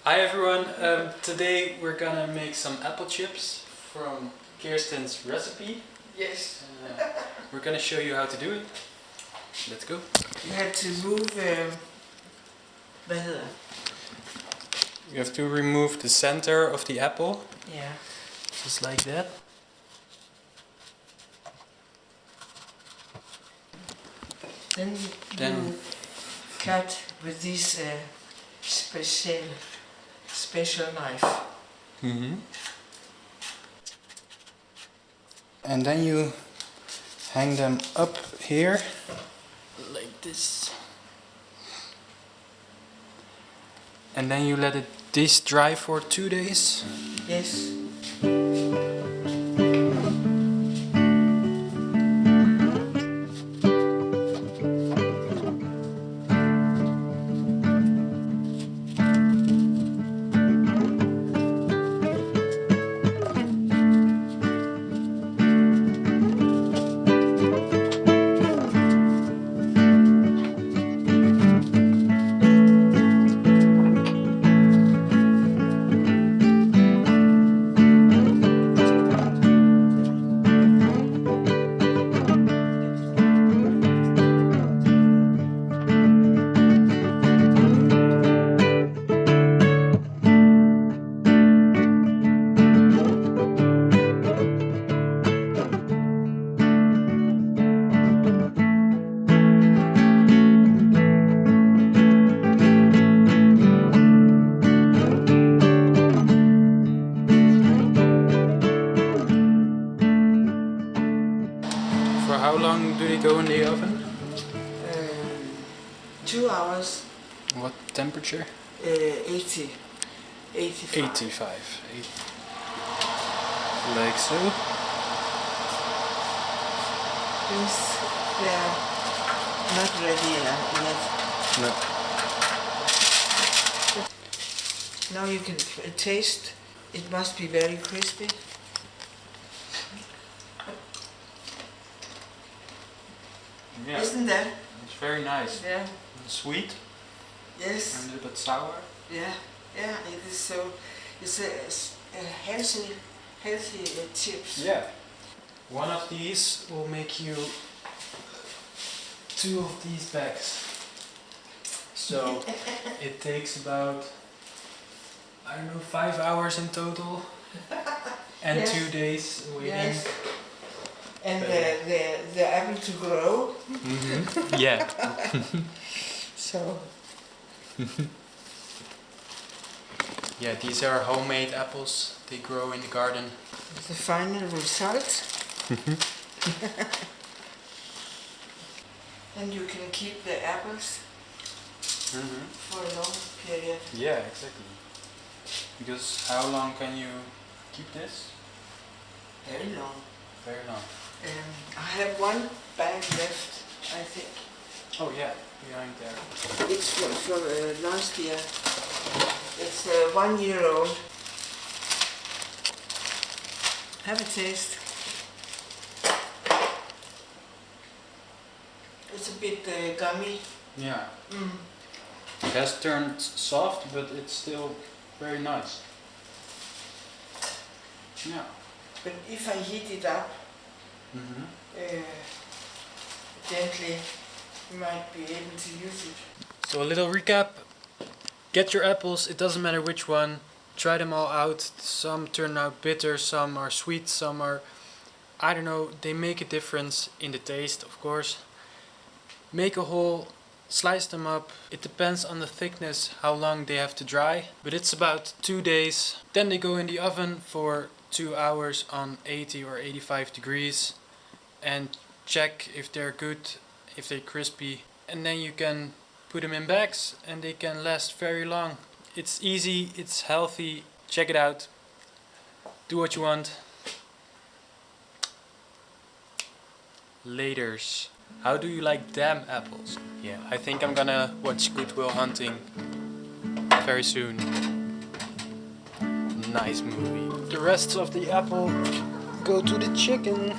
Hi everyone, today we're gonna make some apple chips from Kirsten's recipe. Yes. We're gonna show you how to do it. Let's go. You have to move, hvad hedder? You have to remove the center of the apple, Yeah. just like that. Then you cut with this special knife. And then you hang them up here, like this. And then you let this dry for 2 days. Yes. For how long do they go in the oven? 2 hours. What temperature? 85. 85. Like so. Yes, they are not ready yet. No. Now you can taste. It must be very crispy. Yeah. Isn't that? It's very nice. Yeah. Sweet Yes. and a little bit sour. Yeah. Yeah. It is so. It's a healthy chips. Yeah. One of these will make you 2 of these bags. So it takes about, I don't know, 5 hours in total. And Yes. 2 days waiting. Yes. And the apple to grow. Yeah. So. Yeah, these are homemade apples. They grow in the garden. The final result. And you can keep the apples for a long period. Yeah, exactly. Because how long can you keep this? Very long. Very long. I have one bag left, I think. Oh yeah, behind there. It's from last year. It's 1 year old. Have a taste. It's a bit gummy. Yeah. It has turned soft, but it's still very nice. Yeah. But if I heat it up gently, you might be able to use it. So a little recap. Get your apples, it doesn't matter which one. Try them all out. Some turn out bitter, some are sweet, some are, I don't know, they make a difference in the taste, of course. Make a hole, slice them up. It depends on the thickness, how long they have to dry. But it's about 2 days. Then they go in the oven for 2 hours on 80 or 85 degrees. And check if they're good, if they're crispy. And then you can put them in bags and they can last very long. It's easy, it's healthy. Check it out. Do what you want. Laters. How do you like damn apples? Yeah, I think I'm gonna watch Good Will Hunting very soon. Nice movie. The rest of the apple go to the chicken.